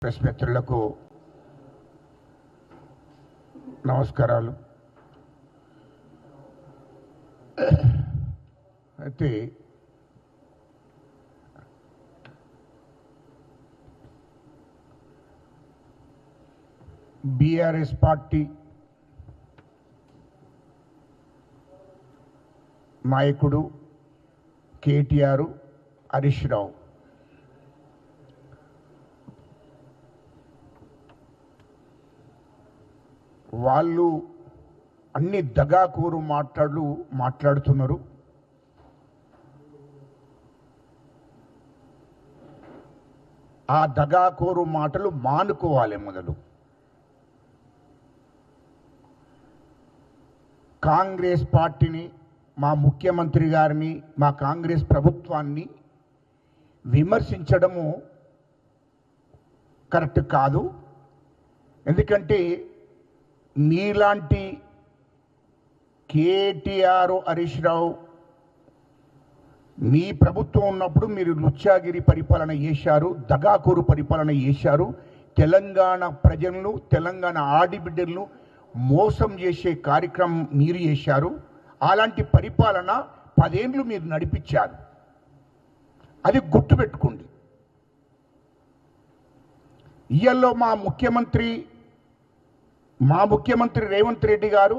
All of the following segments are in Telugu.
ప్రెస్ మిత్రులకు నమస్కారాలు. అయితే బీఆర్ఎస్ పార్టీ నాయకుడు కేటీఆర్, హరీష్ రావు వాళ్ళు అన్ని దగాకోరు మాట్లాడుతున్నారు. ఆ దగాకోరు మాటలు మానుకోవాలి. మొదలు కాంగ్రెస్ పార్టీని, మా ముఖ్యమంత్రి గారిని, మా కాంగ్రెస్ ప్రభుత్వాన్ని విమర్శించడము కరెక్ట్ కాదు. ఎందుకంటే మీలాంటి కేటీఆర్, హరీష్ రావు మీ ప్రభుత్వం ఉన్నప్పుడు మీరు లుచ్చాగిరి పరిపాలన చేశారు, దగాకోరు పరిపాలన చేశారు. తెలంగాణ ప్రజలను, తెలంగాణ ఆడిబిడ్డలను మోసం చేసే కార్యక్రమం మీరు చేశారు. అలాంటి పరిపాలన 10 ఏళ్ళు మీరు నడిపించారు. అది గుర్తుపెట్టుకోండి. ఇయ్యల్లో మా ముఖ్యమంత్రి రేవంత్ రెడ్డి గారు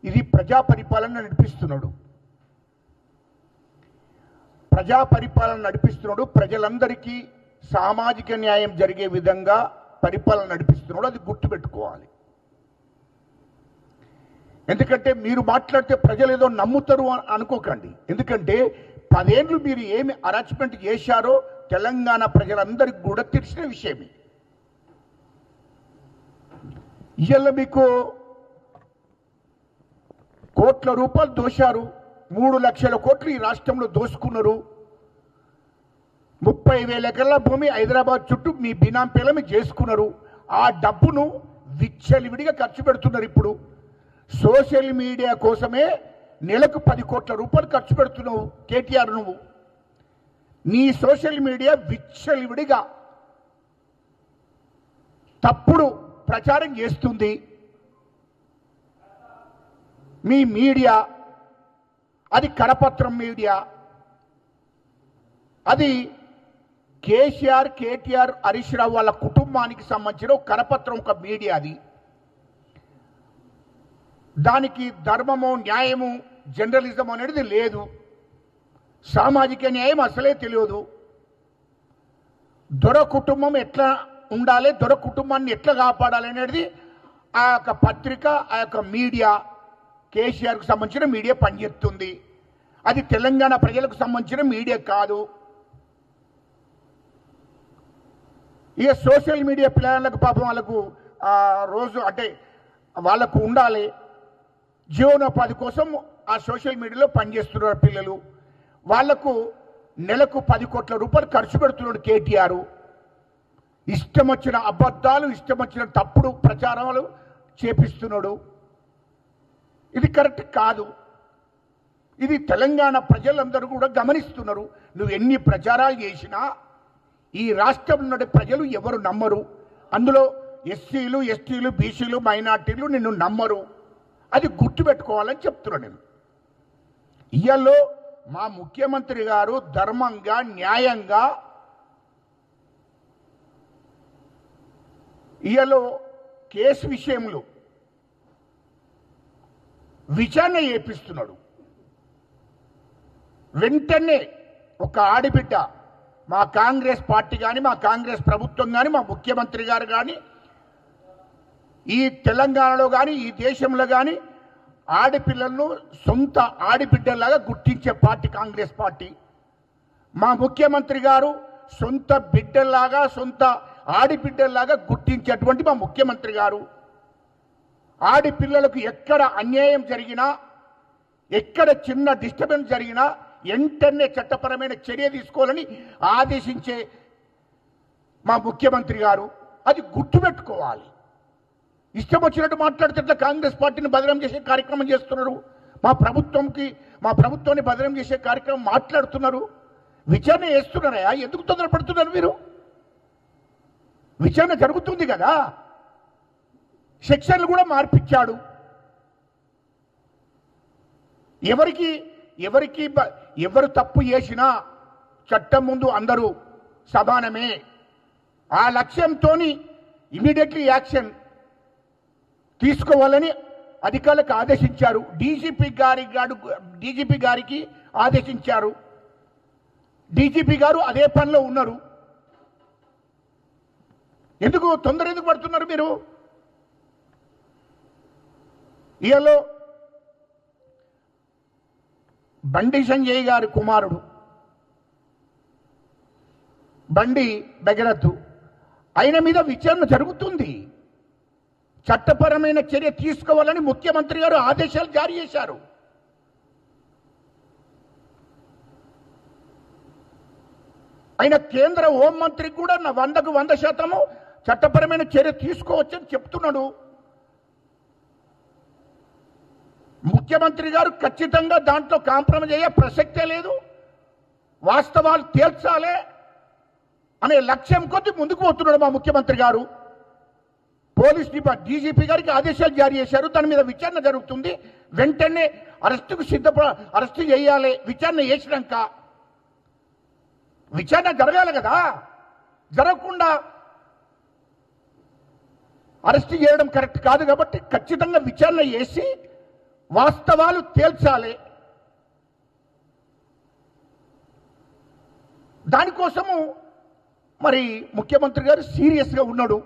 ఇది ప్రజా పరిపాలన నడిపిస్తున్నాడు. ప్రజలందరికీ సామాజిక న్యాయం జరిగే విధంగా పరిపాలన నడిపిస్తున్నాడు. అది గుర్తుపెట్టుకోవాలి. ఎందుకంటే మీరు మాట్లాడితే ప్రజలు ఏదో నమ్ముతారు అనుకోకండి. ఎందుకంటే 10 ఏళ్ళు మీరు ఏమి అరేంజ్మెంట్ చేశారో తెలంగాణ ప్రజలందరికీ కూడా తెలిసిన విషయమే. ఇవాళ మీకు కోట్ల రూపాయలు దోశారు. 3 లక్షల కోట్లు ఈ రాష్ట్రంలో దోసుకున్నారు. 30,000 ఎకరాల భూమి హైదరాబాద్ చుట్టూ మీ బినాం పేర్ల మీద చేసుకున్నారు. ఆ డబ్బును విచ్చలివిడిగా ఖర్చు పెడుతున్నారు. ఇప్పుడు సోషల్ మీడియా కోసమే నెలకు 10 కోట్ల రూపాయలు ఖర్చు పెడుతున్నావు కేటీఆర్. నువ్వు నీ సోషల్ మీడియా విచ్చలివిడిగా తప్పుడు ప్రచారం చేస్తుంది. మీ మీడియా అది కరపత్రం మీడియా. అది కేటీఆర్, హరీష్ రావు వాళ్ళ కుటుంబానికి సంబంధించిన ఒక కరపత్రం, ఒక మీడియా. అది దానికి ధర్మము, న్యాయము, జర్నలిజం అనేది లేదు. సామాజిక న్యాయం అసలే తెలియదు. దొర కుటుంబం ఎట్లా ఉండాలి, దొర కుటుంబాన్ని ఎట్లా కాపాడాలి అనేది ఆ యొక్క పత్రిక, ఆ యొక్క మీడియా, కేసీఆర్కు సంబంధించిన మీడియా పనిచేస్తుంది. అది తెలంగాణ ప్రజలకు సంబంధించిన మీడియా కాదు. ఇక సోషల్ మీడియా పిల్లలకు పాపం వాళ్ళకు రోజు అంటే వాళ్ళకు ఉండాలి, జీవనోపాధి కోసం ఆ సోషల్ మీడియాలో పనిచేస్తున్నారు పిల్లలు. వాళ్లకు నెలకు 10 కోట్ల రూపాయలు ఖర్చు పెడుతున్నాడు కేటీఆర్. ఇష్టం వచ్చిన అబద్ధాలు, ఇష్టం వచ్చిన తప్పుడు ప్రచారాలు చేపిస్తున్నాడు. ఇది కరెక్ట్ కాదు. ఇది తెలంగాణ ప్రజలందరూ కూడా గమనిస్తున్నారు. నువ్వు ఎన్ని ప్రచారాలు చేసినా ఈ రాష్ట్రంలో ప్రజలు ఎవరు నమ్మరు. అందులో ఎస్సీలు, ఎస్టీలు, బీసీలు, మైనార్టీలు నిన్ను నమ్మరు. అది గుర్తుపెట్టుకోవాలని చెప్తున్నాను నేను. ఇయ్యాల్లో మా ముఖ్యమంత్రి గారు ధర్మంగా, న్యాయంగా ఇయ్యాలో కేసు విషయంలో విచారణ చేపిస్తున్నాడు. వెంటనే ఒక ఆడబిడ్డ, మా కాంగ్రెస్ పార్టీ కానీ, మా కాంగ్రెస్ ప్రభుత్వం కానీ, మా ముఖ్యమంత్రి గారు కానీ, ఈ తెలంగాణలో కానీ, ఈ దేశంలో కానీ ఆడపిల్లలను సొంత ఆడబిడ్డలాగా గుర్తించే పార్టీ కాంగ్రెస్ పార్టీ. మా ముఖ్యమంత్రి గారు సొంత బిడ్డల్లాగా, సొంత ఆడబిడ్డల్లాగా గుర్తించేటువంటి మా ముఖ్యమంత్రి గారు. ఆడపిల్లలకు ఎక్కడ అన్యాయం జరిగినా, ఎక్కడ చిన్న డిస్టర్బెన్స్ జరిగినా వెంటనే చట్టపరమైన చర్య తీసుకోవాలని ఆదేశించే మా ముఖ్యమంత్రి గారు. అది గుర్తుపెట్టుకోవాలి. ఇష్టం వచ్చినట్టు మాట్లాడితే కాంగ్రెస్ పార్టీని బదనాం చేసే కార్యక్రమం చేస్తున్నారు. మా ప్రభుత్వాన్ని బదనాం చేసే కార్యక్రమం మాట్లాడుతున్నారు. విచారణ చేస్తున్నారా? ఎందుకు తొందరపడుతున్నారు మీరు? విచారణ జరుగుతుంది కదా, సెక్షన్లు కూడా మార్పిచ్చాడు. ఎవరు తప్పు చేసినా చట్టం ముందు అందరూ సమానమే. ఆ లక్ష్యంతో ఇమీడియట్లీ యాక్షన్ తీసుకోవాలని అధికారులకు ఆదేశించారు. డీజీపీ గారికి ఆదేశించారు. డీజీపీ గారు అదే పనిలో ఉన్నారు. ఎందుకు తొందర ఎందుకు పడుతున్నారు మీరు? ఇయలో బండి సంజయ్ గారి కుమారుడు బండి భగీరథ్ ఆయన మీద విచారణ జరుగుతుంది. చట్టపరమైన చర్య తీసుకోవాలని ముఖ్యమంత్రి గారు ఆదేశాలు జారీ చేశారు. ఆయన కేంద్ర హోంమంత్రికి కూడా 100కు 100% చట్టపరమైన చర్య తీసుకోవచ్చని చెప్తున్నాడు. ముఖ్యమంత్రి గారు ఖచ్చితంగా దాంట్లో కాంప్రమైజ్ అయ్యే ప్రసక్తే లేదు. వాస్తవాలు తేల్చాలే అనే లక్ష్యం కొద్ది ముందుకు పోతున్నాడు మా ముఖ్యమంత్రి గారు. పోలీస్ డీజీపీ గారికి ఆదేశాలు జారీ చేశారు. దాని మీద విచారణ జరుగుతుంది. వెంటనే అరెస్టు చేయాలి. విచారణ చేసినాక విచారణ జరగాలి కదా, జరగకుండా అరెస్ట్ చేయడం కరెక్ట్ కాదు. కాబట్టి ఖచ్చితంగా విచారణ చేసి వాస్తవాలు తేల్చాలి. దానికోసము మరి ముఖ్యమంత్రి గారు సీరియస్గా ఉన్నాడు.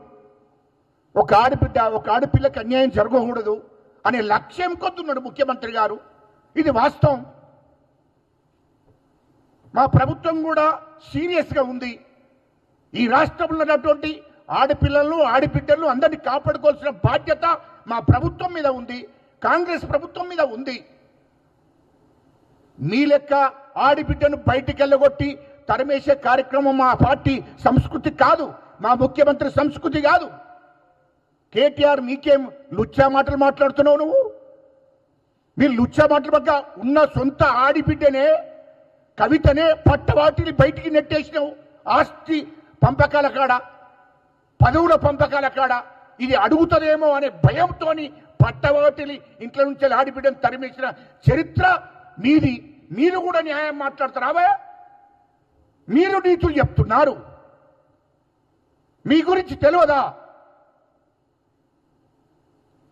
ఒక ఆడపిల్లకి అన్యాయం జరగకూడదు అనే లక్ష్యం కొద్దున్నాడు ముఖ్యమంత్రి గారు. ఇది వాస్తవం. మా ప్రభుత్వం కూడా సీరియస్గా ఉంది. ఈ రాష్ట్రంలో ఉన్నటువంటి ఆడపిల్లలను ఆడబిడ్డలను అందరినీ కాపాడుకోవాల్సిన బాధ్యత మా ప్రభుత్వం మీద ఉంది, కాంగ్రెస్ ప్రభుత్వం మీద ఉంది. మీ లెక్క ఆడబిడ్డను బయటికి వెళ్ళగొట్టి తరిమేసే కార్యక్రమం మా పార్టీ సంస్కృతి కాదు, మా ముఖ్యమంత్రి సంస్కృతి కాదు. కేటీఆర్ నీకేం లుచ్చా మాటలు మాట్లాడుతున్నావు నువ్వు? మీరు లుచ్చా మాటలు పక్క ఉన్న సొంత ఆడిబిడ్డనే కవితనే పట్టవాటిని బయటికి నెట్టేసినావు. ఆస్తి పంపకాల కాడ, పదవుల పంపకాల కాడ ఇది అడుగుతుందేమో అనే భయంతో పట్టవాటిని ఇంట్లో నుంచి ఆడిబిడ్డను తరిమేసిన చరిత్ర మీది. మీరు కూడా న్యాయం మాట్లాడుతున్నావా? మీరు నీతులు చెప్తున్నారు. మీ గురించి తెలియదా?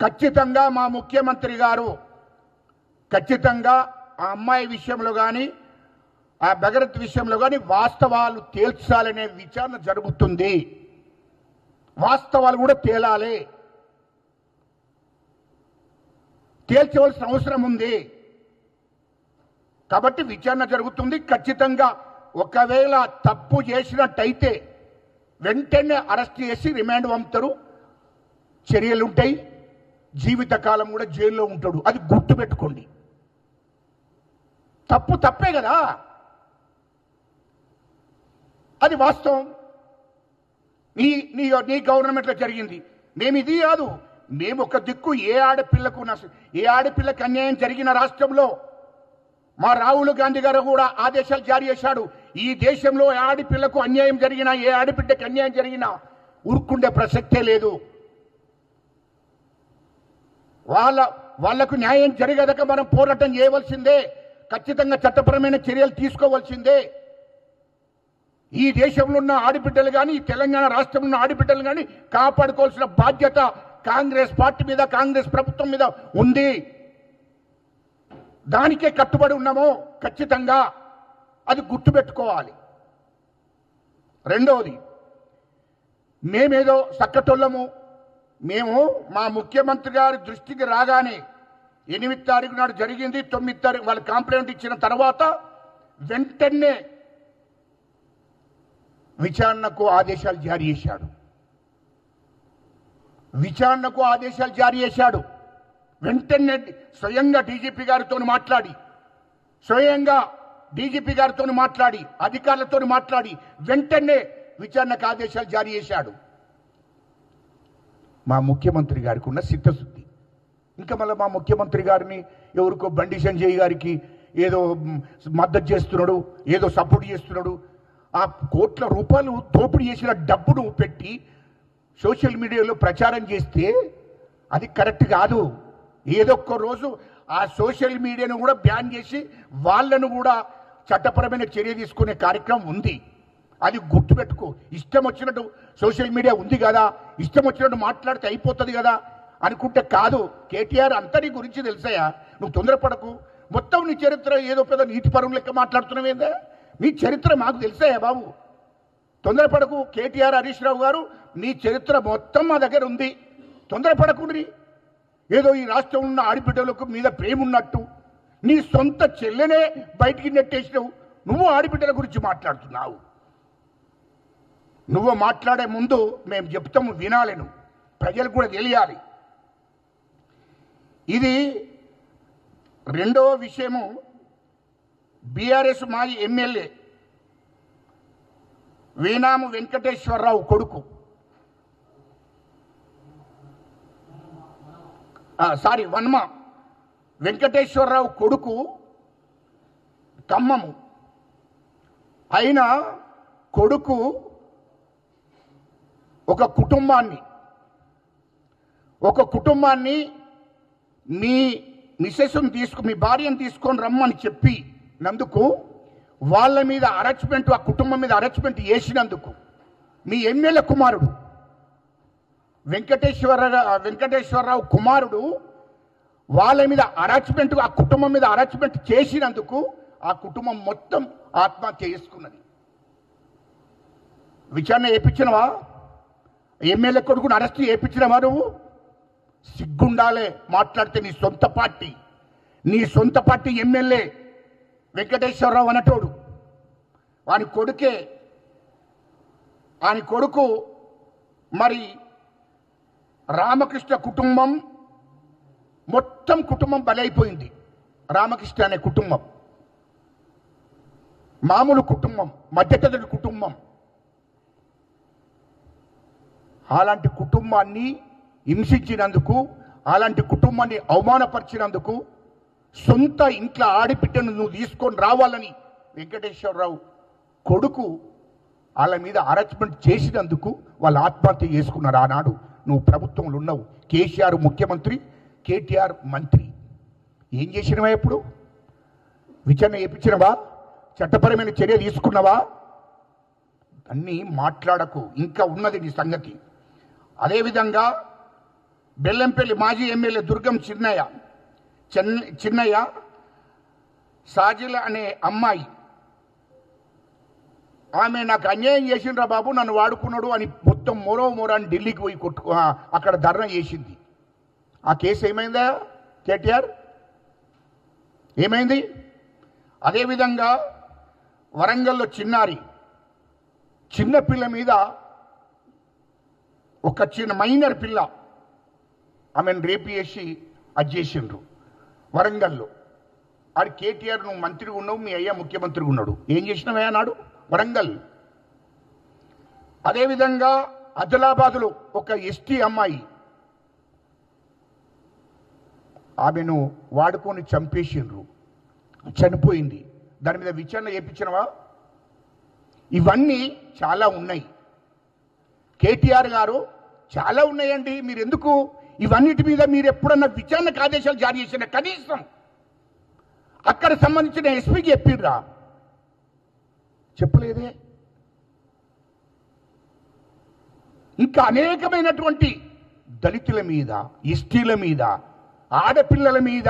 ఖచ్చితంగా మా ముఖ్యమంత్రి గారు ఖచ్చితంగా ఆ అమ్మాయి విషయంలో కానీ ఆ భగీరథ్ విషయంలో కానీ వాస్తవాలు తేల్చాలనే విచారణ జరుగుతుంది. వాస్తవాలు కూడా తేలాలి, తేల్చవలసిన అవసరం ఉంది. కాబట్టి విచారణ జరుగుతుంది. ఖచ్చితంగా ఒకవేళ తప్పు చేసినట్టయితే వెంటనే అరెస్ట్ చేసి రిమాండ్ పంపుతారు. చర్యలు ఉంటాయి. జీవితకాలం కూడా జైల్లో ఉంటాడు. అది గుర్తు పెట్టుకోండి. తప్పు తప్పే కదా, అది వాస్తవం. నీ గవర్నమెంట్లో జరిగింది. మేము ఇది కాదు, మేము ఒక దిక్కు ఏ ఆడపిల్లకి అన్యాయం జరిగిన రాష్ట్రంలో మా రాహుల్ గాంధీ గారు కూడా ఆదేశాలు జారీ చేశాడు. ఈ దేశంలో ఏ ఆడపిల్లకు అన్యాయం జరిగినా, ఏ ఆడబిడ్డకి అన్యాయం జరిగినా ఊరుకుండే ప్రసక్తే లేదు. వాళ్లకు న్యాయం జరిగేదాకా మనం పోరాటం చేయవలసిందే. ఖచ్చితంగా చట్టపరమైన చర్యలు తీసుకోవాల్సిందే. ఈ దేశంలో ఉన్న ఆడబిడ్డలు కానీ, తెలంగాణ రాష్ట్రంలో ఉన్న ఆడబిడ్డలు కానీ కాపాడుకోవాల్సిన బాధ్యత కాంగ్రెస్ పార్టీ మీద, కాంగ్రెస్ ప్రభుత్వం మీద ఉంది. దానికే కట్టుబడి ఉన్నామో ఖచ్చితంగా అది గుర్తుపెట్టుకోవాలి. రెండవది, మేమేదో సక్కటోళ్ళము. మేము మా ముఖ్యమంత్రి గారి దృష్టికి రాగానే 8 తారీఖు నాడు జరిగింది. 9 తారీఖు వాళ్ళు కంప్లైంట్ ఇచ్చిన తర్వాత వెంటనే విచారణకు ఆదేశాలు జారీ చేశాడు. వెంటనే స్వయంగా డీజీపీ గారితో మాట్లాడి అధికారులతో మాట్లాడి వెంటనే విచారణకు ఆదేశాలు జారీ చేశాడు. మా ముఖ్యమంత్రి గారికి ఉన్న చిత్తశుద్ధి. ఇంకా మళ్ళీ మా ముఖ్యమంత్రి గారిని ఎవరికో బండి సంజయ్ గారికి ఏదో మద్దతు చేస్తున్నాడు, ఏదో సపోర్ట్ చేస్తున్నాడు. ఆ కోట్ల రూపాయలు దోపిడీ చేసిన డబ్బును పెట్టి సోషల్ మీడియాలో ప్రచారం చేస్తే అది కరెక్ట్ కాదు. ఏదో ఒక్క రోజు ఆ సోషల్ మీడియాను కూడా బ్యాన్ చేసి వాళ్ళను కూడా చట్టపరమైన చర్య తీసుకునే కార్యక్రమం ఉంది. అది గుర్తుపెట్టుకో. ఇష్టం వచ్చినట్టు సోషల్ మీడియా ఉంది కదా, ఇష్టం వచ్చినట్టు మాట్లాడితే అయిపోతుంది కదా అనుకుంటే కాదు. కేటీఆర్ అంతా నీ గురించి తెలుసాయా? నువ్వు తొందరపడకు. మొత్తం నీ చరిత్ర ఏదో పెద్ద నీతి పరువులు లెక్క మాట్లాడుతున్నావేందా? నీ చరిత్ర మాకు తెలుసాయా బాబు? తొందరపడకు. కేటీఆర్ హరీష్ రావు గారు నీ చరిత్ర మొత్తం మా దగ్గర ఉంది. తొందరపడకుండ్రి. ఏదో ఈ రాష్ట్రంలో ఉన్న ఆడబిడ్డలకు మీద ప్రేమ ఉన్నట్టు నీ సొంత చెల్లెనే బయటికి నెట్టేసినావు. నువ్వు ఆడబిడ్డల గురించి మాట్లాడుతున్నావు. నువ్వు మాట్లాడే ముందు మేము చెప్తాము, వినాలను, ప్రజలకు కూడా తెలియాలి. ఇది రెండవ విషయము. బీఆర్ఎస్ మాజీ ఎమ్మెల్యే వీణాము వెంకటేశ్వరరావు కొడుకు, వన్మ వెంకటేశ్వరరావు కొడుకు ఖమ్మము. అయిన కొడుకు ఒక కుటుంబాన్ని మీ మిసెస్ను మీ భార్యను తీసుకొని రమ్మని చెప్పి నందుకు వాళ్ళ మీద అరెస్ట్మెంట్, ఆ కుటుంబం మీద అరెస్ట్మెంట్ చేసినందుకు మీ ఎమ్మెల్యే కుమారుడు వెంకటేశ్వరరావు కుమారుడు వాళ్ళ మీద అరెస్ట్మెంట్, ఆ కుటుంబం మీద అరెస్ట్మెంట్ చేసినందుకు ఆ కుటుంబం మొత్తం ఆత్మహత్య చేసుకున్నది. విచారణ చేయించినవా? ఎమ్మెల్యే కొడుకుని అరెస్ట్ చేయించినవా? నువ్వు సిగ్గుండాలే మాట్లాడితే. నీ సొంత పార్టీ ఎమ్మెల్యే వెంకటేశ్వరరావు అనటోడు, వాని కొడుకు మరి రామకృష్ణ కుటుంబం మొత్తం బలైపోయింది. రామకృష్ణ అనే కుటుంబం మామూలు కుటుంబం, మధ్యతరగతి కుటుంబం. అలాంటి కుటుంబాన్ని హింసించినందుకు, అలాంటి కుటుంబాన్ని అవమానపరిచినందుకు, సొంత ఇంట్లో ఆడిబిడ్డను నువ్వు తీసుకొని రావాలని వెంకటేశ్వరరావు కొడుకు వాళ్ళ మీద అరెస్ట్మెంట్ చేసినందుకు వాళ్ళు ఆత్మహత్య చేసుకున్నారు. ఆనాడు నువ్వు ప్రభుత్వంలో ఉన్నావు. కేసీఆర్ ముఖ్యమంత్రి, కేటీఆర్ మంత్రి. ఏం చేసినవా? ఎప్పుడు విచారణ చేయించినవా? చట్టపరమైన చర్య తీసుకున్నావా? అన్నీ మాట్లాడకు. ఇంకా ఉన్నది నీ సంగతి. అదేవిధంగా బెల్లంపల్లి మాజీ ఎమ్మెల్యే దుర్గం చిన్నయ్య సాజిల అనే అమ్మాయి, ఆమె నాకు అన్యాయం చేసిండ్రా బాబు, నన్ను వాడుకున్నాడు అని మొత్తం అని ఢిల్లీకి పోయి అక్కడ ధర్నా చేసింది. ఆ కేసు ఏమైందా కేటీఆర్? ఏమైంది? అదేవిధంగా వరంగల్లో చిన్న పిల్ల మీద, ఒక చిన్న మైనర్ పిల్ల, ఆమెను రేపు చేసి అది చేసిండ్రు వరంగల్లో. అది కేటీఆర్ నువ్వు మంత్రిగా ఉన్నావు, మీ అయ్యా ముఖ్యమంత్రిగా ఉన్నాడు, ఏం చేసినావయ్యా నాడు వరంగల్. అదేవిధంగా ఆదిలాబాదులో ఒక ఎస్టీ అమ్మాయి, ఆమెను వాడుకొని చంపేసిండ్రు, చనిపోయింది. దాని మీద విచారణ చేయించినవా? ఇవన్నీ చాలా ఉన్నాయి కేటీఆర్ గారు, చాలా ఉన్నాయండి. మీరు ఎందుకు ఇవన్నిటి మీద మీరు ఎప్పుడన్నా విచారణకు ఆదేశాలు జారీ చేసిన? కనీసం అక్కడ సంబంధించిన ఎస్పీకి చెప్పిండ్రా? చెప్పలేదే. ఇంకా అనేకమైనటువంటి దళితుల మీద, ఎస్టీల మీద, ఆడపిల్లల మీద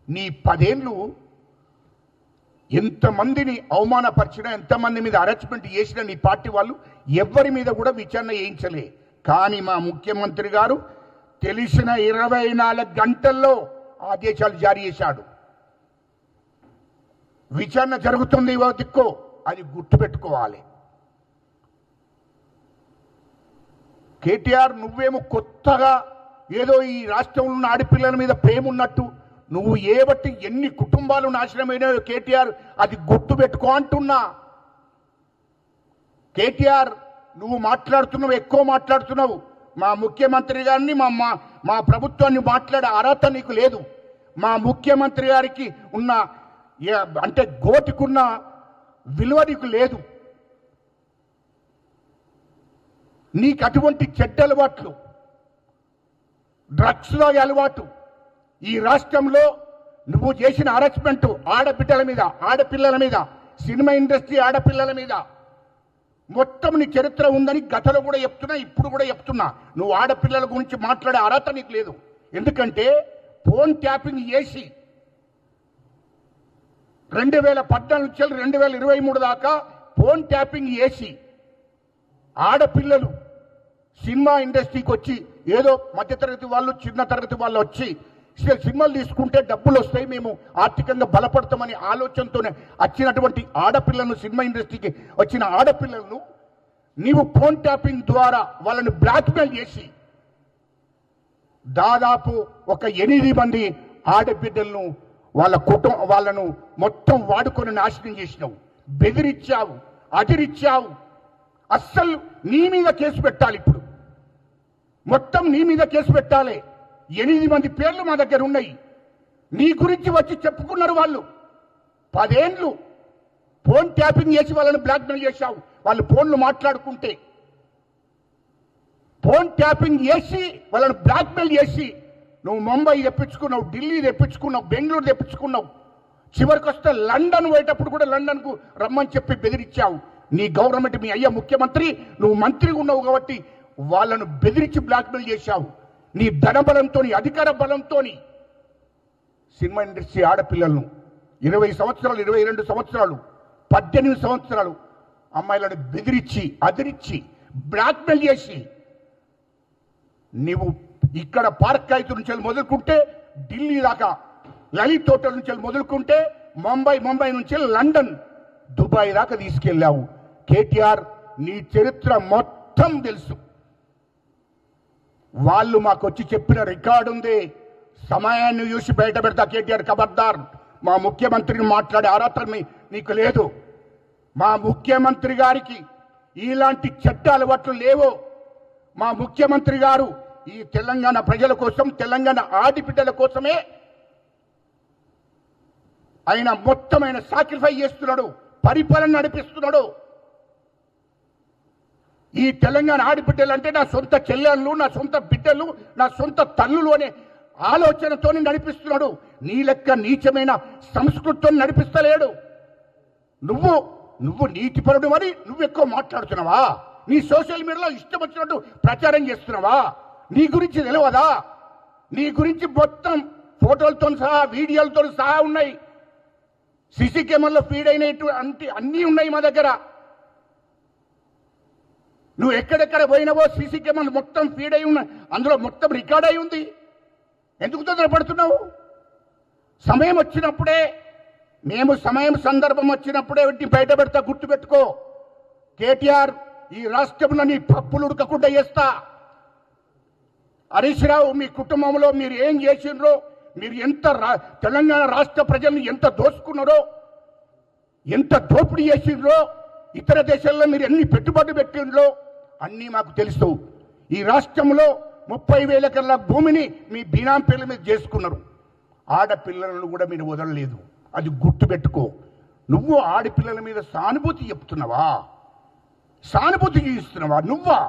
నీ 10 ఏళ్ళు ఎంతమందిని అవమానపరిచినా, ఎంతమంది మీద అరెస్ట్మెంట్ చేసినా నీ పార్టీ వాళ్ళు ఎవరి మీద కూడా విచారణ చేయించలే. కానీ మా ముఖ్యమంత్రి గారు తెలిసిన 24 గంటల్లో ఆదేశాలు జారీ చేశాడు. విచారణ జరుగుతుంది దిక్కో, అది గుర్తుపెట్టుకోవాలి. కేటీఆర్ నువ్వేమో కొత్తగా ఏదో ఈ రాష్ట్రంలో ఉన్న ఆడపిల్లల మీద ప్రేమ ఉన్నట్టు నువ్వు ఏబట్టి ఎన్ని కుటుంబాలు నాశనమైనాయో కేటీఆర్, అది గుర్తుపెట్టుకో అంటున్నా. కేటీఆర్ నువ్వు మాట్లాడుతున్నావు, ఎక్కువ మాట్లాడుతున్నావు. మా ముఖ్యమంత్రి గారిని, మా ప్రభుత్వాన్ని మాట్లాడే అర్హత నీకు లేదు. మా ముఖ్యమంత్రి గారికి ఉన్న అంటే గోటికున్న విలువ నీకు లేదు. నీకు అటువంటి చెడ్డ అలవాట్లు, డ్రగ్స్ తాగే అలవాటు, ఈ రాష్ట్రంలో నువ్వు చేసిన హరాస్మెంట్ ఆడబిడ్డల మీద, ఆడపిల్లల మీద, సినిమా ఇండస్ట్రీ ఆడపిల్లల మీద మొత్తం నీ చరిత్ర ఉందని గతంలో కూడా చెప్తున్నా, ఇప్పుడు కూడా చెప్తున్నా. నువ్వు ఆడపిల్లల గురించి మాట్లాడే అర్హత నీకు లేదు. ఎందుకంటే ఫోన్ ట్యాపింగ్ చేసి 2014 నుంచి 2023 దాకా ఫోన్ ట్యాపింగ్ చేసి ఆడపిల్లలు సినిమా ఇండస్ట్రీకి వచ్చి ఏదో మధ్యతరగతి వాళ్ళు, చిన్న తరగతి వాళ్ళు వచ్చి సినిమాలు తీసుకుంటే డబ్బులు వస్తాయి, మేము ఆర్థికంగా బలపడతామని ఆలోచనతోనే వచ్చినటువంటి ఆడపిల్లలను, సినిమా ఇండస్ట్రీకి వచ్చిన ఆడపిల్లలను నీవు ఫోన్ ట్యాపింగ్ ద్వారా వాళ్ళని బ్లాక్మెయిల్ చేసి దాదాపు ఒక 8 మంది ఆడబిడ్డలను వాళ్ళను మొత్తం వాడుకొని నాశనం చేసినావు, బెదిరించావు, అదిరిచ్చావు. అస్సలు నీ మీద కేసు పెట్టాలి, ఇప్పుడు మొత్తం నీ మీద కేసు పెట్టాలి. 8 మంది పేర్లు మా దగ్గర ఉన్నాయి. నీ గురించి వచ్చి చెప్పుకున్నారు వాళ్ళు. 10 ఏళ్ళు ఫోన్ ట్యాపింగ్ చేసి వాళ్ళని బ్లాక్మెయిల్ చేశావు. వాళ్ళు ఫోన్లు మాట్లాడుకుంటే ఫోన్ ట్యాపింగ్ చేసి వాళ్ళని బ్లాక్మెయిల్ చేసి నువ్వు ముంబై తెప్పించుకున్నావు, ఢిల్లీ తెప్పించుకున్నావు, బెంగళూరు తెప్పించుకున్నావు. చివరికి వస్తే లండన్ పోయేటప్పుడు కూడా లండన్కు రమ్మని చెప్పి బెదిరించావు. నీ గవర్నమెంట్, మీ అయ్యా ముఖ్యమంత్రి, నువ్వు మంత్రిగా ఉన్నావు కాబట్టి వాళ్ళను బెదిరించి బ్లాక్మెయిల్ చేశావు. నీ ధనబలంతో, అధికార బలంతో సినిమా ఇండస్ట్రీ ఆడపిల్లలను 20 సంవత్సరాలు, 22 సంవత్సరాలు, 18 సంవత్సరాలు అమ్మాయిలను బెదిరించి, అదిరించి, బ్లాక్మెయిల్ చేసి నీవు ఇక్కడ పార్క్ ఐదు నుంచి మొదలుకుంటే ఢిల్లీ దాకా, లలిత్ హోటల్ నుంచి మొదలుకుంటే ముంబై నుంచి లండన్, దుబాయ్ దాకా తీసుకెళ్ళావు. కేటీఆర్, నీ చరిత్ర మొత్తం తెలుసు. వాళ్ళు మాకు వచ్చి చెప్పిన రికార్డు ఉంది. సమయాన్ని చూసి బయట పెడతా. కేటీఆర్ ఖబర్దార్, మా ముఖ్యమంత్రిని మాట్లాడే అర్హత నీకు లేదు. మా ముఖ్యమంత్రి గారికి ఇలాంటి చట్ట అలవాట్లు లేవు. మా ముఖ్యమంత్రి గారు ఈ తెలంగాణ ప్రజల కోసం, తెలంగాణ ఆడబిడ్డల కోసమే ఆయన మొత్తం సాక్రిఫై చేస్తున్నాడు, పరిపాలన నడిపిస్తున్నాడు. ఈ తెలంగాణ ఆడబిడ్డలు అంటే నా సొంత చెల్లెళ్ళు, నా సొంత బిడ్డలు, నా సొంత తల్లులు అనే ఆలోచనతో నడిపిస్తున్నాడు. నీ లెక్క నీచమైన సంస్కృతితో నడిపిస్తలేడు. నువ్వు నీతిపరుడు అని నువ్వు ఎక్కువ మాట్లాడుతున్నావా? నీ సోషల్ మీడియాలో ఇష్టం వచ్చినట్టు ప్రచారం చేస్తున్నావా? నీ గురించి తెలియదా? నీ గురించి మొత్తం ఫోటోలతో సహా, వీడియోలతో సహా ఉన్నాయి. సీసీ కెమెరాలో ఫీడ్ అయినటువంటి అన్నీ ఉన్నాయి మా దగ్గర. నువ్వు ఎక్కడెక్కడ పోయినావో సీసీ కెమెరాలు మొత్తం ఫీడ్ అయి ఉన్నాయి, అందులో మొత్తం రికార్డ్ అయి ఉంది. ఎందుకు తొందరపడుతున్నావు? సమయం వచ్చినప్పుడే, సందర్భం వచ్చినప్పుడే బయట పెడతా. గుర్తుపెట్టుకో కేటీఆర్, ఈ రాష్ట్రంలో నీ పప్పులు ఉడకకుండా చేస్తా. హరీష్ రావు, మీ కుటుంబంలో మీరు ఏం చేసిండ్రో, మీరు ఎంత తెలంగాణ రాష్ట్ర ప్రజల్ని ఎంత దోసుకున్నారో, ఎంత దోపిడీ చేసిండ్రో, ఇతర దేశాల్లో మీరు ఎన్ని పెట్టుబడులు పెట్టిండ్రో అన్నీ మాకు తెలుసు. ఈ రాష్ట్రంలో 30,000 ఎకరాల భూమిని మీ బీనాం పేర్ల మీద చేసుకున్నారు. ఆడపిల్లలను కూడా మీరు వదలలేదు. అది గుర్తుపెట్టుకో. నువ్వు ఆడపిల్లల మీద సానుభూతి చెప్తున్నావా? సానుభూతి చూపిస్తున్నావా? నువ్వా?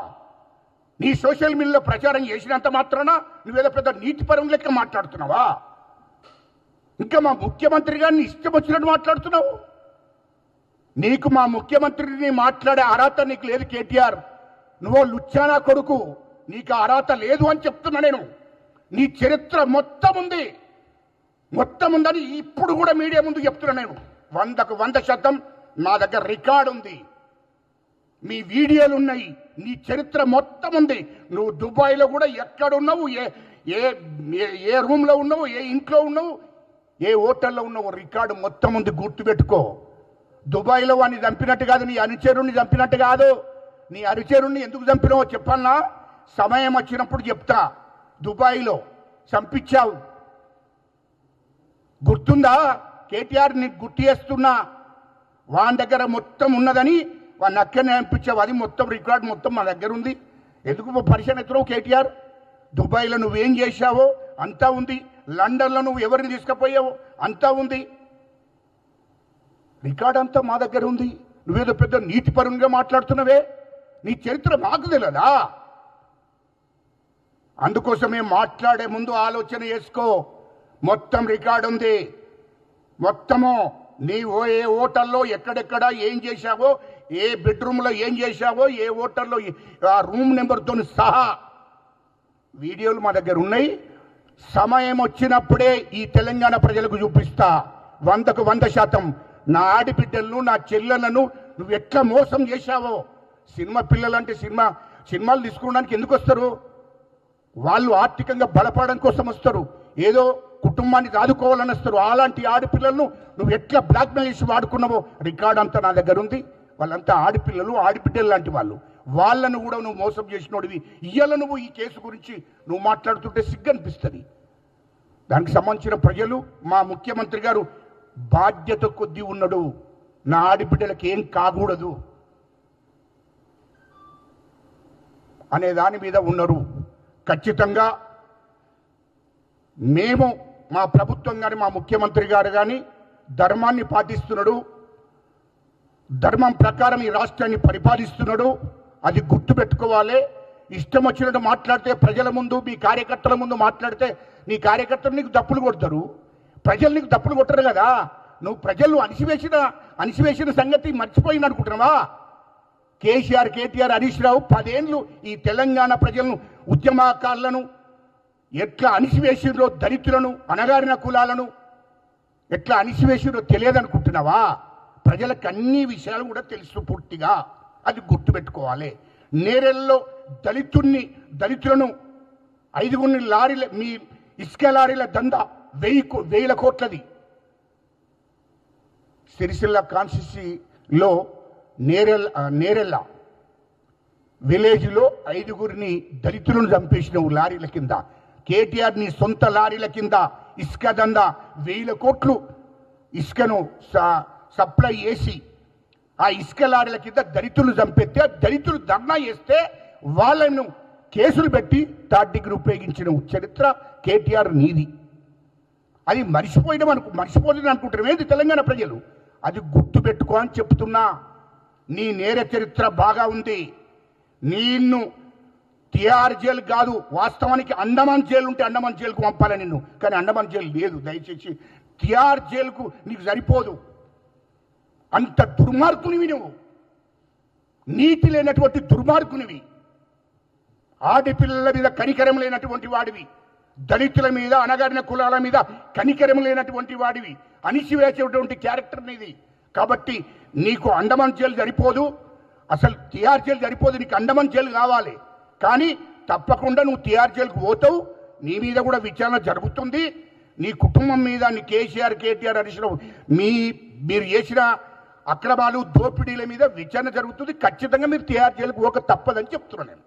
నీ సోషల్ మీడియాలో ప్రచారం చేసినంత మాత్రాన నువ్వేదో పెద్ద నీతిపరం లెక్క మాట్లాడుతున్నావా? ఇంకా మా ముఖ్యమంత్రి గారిని ఇష్టం వచ్చినట్టు మాట్లాడుతున్నావు. నీకు మా ముఖ్యమంత్రిని మాట్లాడే అర్హత నీకు లేదు కేటీఆర్. నువ్వు లుచ్చానా కొడుకు, నీకు అర్హత లేదు అని చెప్తున్నా నేను. నీ చరిత్ర మొత్తం ఉందని ఇప్పుడు కూడా మీడియా ముందు చెప్తున్నా నేను. 100% నా దగ్గర రికార్డు ఉంది, మీ వీడియోలు ఉన్నాయి, నీ చరిత్ర మొత్తం ఉంది. నువ్వు దుబాయ్లో కూడా ఎక్కడున్నావు, ఏ రూమ్లో ఉన్నావు, ఏ ఇంట్లో ఉన్నావు, ఏ హోటల్లో ఉన్నావు, రికార్డు మొత్తం ఉంది. గుర్తుపెట్టుకో. దుబాయ్లో వాడిని చంపినట్టు కాదు, నీ అనుచరుణ్ణి చంపినట్టు కాదు. నీ అనుచరుణ్ణి ఎందుకు చంపినావో చెప్పన్నా, సమయం వచ్చినప్పుడు చెప్తా. దుబాయ్లో చంపించావు, గుర్తుందా? కేటీఆర్ నీకు గుర్తు చేస్తున్నా. వాని దగ్గర మొత్తం ఉన్నదని వాడిని అక్కడనే చంపించావు. అది మొత్తం రికార్డు మొత్తం మా దగ్గర ఉంది. ఎందుకు పరిచయం ఎత్తున్నావు కేటీఆర్? దుబాయ్లో నువ్వేం చేశావో అంతా ఉంది. లండన్లో నువ్వు ఎవరిని తీసుకుపోయావో అంతా ఉంది. రికార్డ్ అంతా మా దగ్గర ఉంది. నువ్వేదో పెద్ద నీతిపరంగా మాట్లాడుతున్నావే. నీ చరిత్ర మాకు తెలియదా? అందుకోసమే మాట్లాడే ముందు ఆలోచన చేసుకో. మొత్తం రికార్డు ఉంది, మొత్తము నీ ఏ హోటల్లో ఎక్కడెక్కడ ఏం చేశావో, ఏ బెడ్రూమ్లో ఏం చేశావో, ఏ హోటల్లో ఆ రూమ్ నెంబర్తో సహా వీడియోలు మా దగ్గర ఉన్నాయి. సమయం వచ్చినప్పుడే ఈ తెలంగాణ ప్రజలకు చూపిస్తా 100కు 100%. నా ఆడిబిడ్డలను, నా చెల్లెలను నువ్వు ఎట్లా మోసం చేశావో. సినిమా పిల్లలంటే సినిమాలు తీసుకోవడానికి ఎందుకు వస్తారు? వాళ్ళు ఆర్థికంగా బలపడడం కోసం వస్తారు, ఏదో కుటుంబాన్ని ఆదుకోవాలని వస్తారు. అలాంటి ఆడపిల్లలను నువ్వు ఎట్లా బ్లాక్మెయిల్ చేసి వాడుకున్నావో రికార్డ్ అంతా నా దగ్గర ఉంది. వాళ్ళంతా ఆడపిల్లలు, ఆడపిడ్డలు లాంటి వాళ్ళు. వాళ్ళను కూడా నువ్వు మోసం చేసినోడివి. ఇయ్యాల నువ్వు ఈ కేసు గురించి నువ్వు మాట్లాడుతుంటే సిగ్గనిపిస్తుంది. దానికి సంబంధించిన ప్రజలు, మా ముఖ్యమంత్రి గారు బాధ్యత కొద్దీ ఉన్నాడు. నా ఆడపిడ్డలకి ఏం కాకూడదు అనే దాని మీద ఉన్నారు. ఖచ్చితంగా మేము, మా ప్రభుత్వం కానీ, మా ముఖ్యమంత్రి గారు కానీ ధర్మాన్ని పాటిస్తున్నాడు, ధర్మం ప్రకారం ఈ రాష్ట్రాన్ని పరిపాలిస్తున్నాడు. అది గుర్తుపెట్టుకోవాలి. ఇష్టం వచ్చినట్టు మాట్లాడితే, ప్రజల ముందు, మీ కార్యకర్తల ముందు మాట్లాడితే నీ కార్యకర్తలు నీకు దప్పులు కొడతారు, ప్రజలు నీకు దప్పులు కొట్టరు కదా. నువ్వు ప్రజలు అణిసివేసిన సంగతి మర్చిపోయింది అనుకుంటున్నావా? కేసీఆర్, కేటీఆర్, హరీష్ రావు 10 ఏళ్ళు ఈ తెలంగాణ ప్రజలను, ఉద్యమకారులను ఎట్లా అణిసివేసిరో, దళితులను, అణగారిన కులాలను ఎట్లా అణిసివేసిరో తెలియదనుకుంటున్నావా? ప్రజలకు అన్ని విషయాలు కూడా తెలుసు పూర్తిగా. అది గుర్తుపెట్టుకోవాలి. నేరెల్లో దళితులను 5 లారీల, మీ ఇసుక లారీల దందా 1000 కోట్లది. సిరిసిల్ల కాన్స్టిట్యూన్సీలో నేరెల్ల విలేజ్లో 5 దళితులను చంపేసినవు లారీల కింద. కేటీఆర్ నీ సొంత లారీల కింద ఇసుక దందా 1000 కోట్లు ఇసుకను సప్లై చేసి ఆ ఇసుక లారీల కింద దళితులు చంపెత్తే, దళితులు ధర్నా చేస్తే వాళ్ళను కేసులు పెట్టి 3rd డిగ్రీ ఉపయోగించిన చరిత్ర కేటీఆర్ నీది. అది మర్చిపోతుంది అనుకుంటారు ఏంది తెలంగాణ ప్రజలు? అది గుర్తుపెట్టుకో అని చెప్తున్నా. నీ నేర చరిత్ర బాగా ఉంది. నిన్ను తిహార్ జైలు కాదు, వాస్తవానికి అండమాన్ జైలు ఉంటే అండమాన్ జైలుకు పంపాలి నిన్ను, కానీ అండమాన్ జైలు లేదు. దయచేసి తిహార్ జైలుకు నీకు సరిపోదు. అంత దుర్మార్గునివి నువ్వు, నీతి లేనటువంటి దుర్మార్గునివి. ఆడపిల్లల మీద కనికరం లేనటువంటి వాడివి, దళితుల మీద, అణగారిన కులాల మీద కనికరం లేనటువంటి వాడివి, అణిచివేసేటువంటి క్యారెక్టర్ నీది. కాబట్టి నీకు అండమాన్ జైలు సరిపోదు, అసలు తిహార్ జైలు సరిపోదు, నీకు అండమాన్ జైలు కావాలి. కానీ తప్పకుండా నువ్వు తిహార్ జైలుకు పోతావు. నీ మీద కూడా విచారణ జరుగుతుంది. నీ కుటుంబం మీద, నీ కేసీఆర్, కేటీఆర్, హరీష్ రావు మీరు చేసిన అక్రమాలు, దోపిడీల మీద విచారణ జరుగుతుంది. ఖచ్చితంగా మీరు తిహార్ జైలుకు పోక తప్పదని చెప్తున్నాను నేను.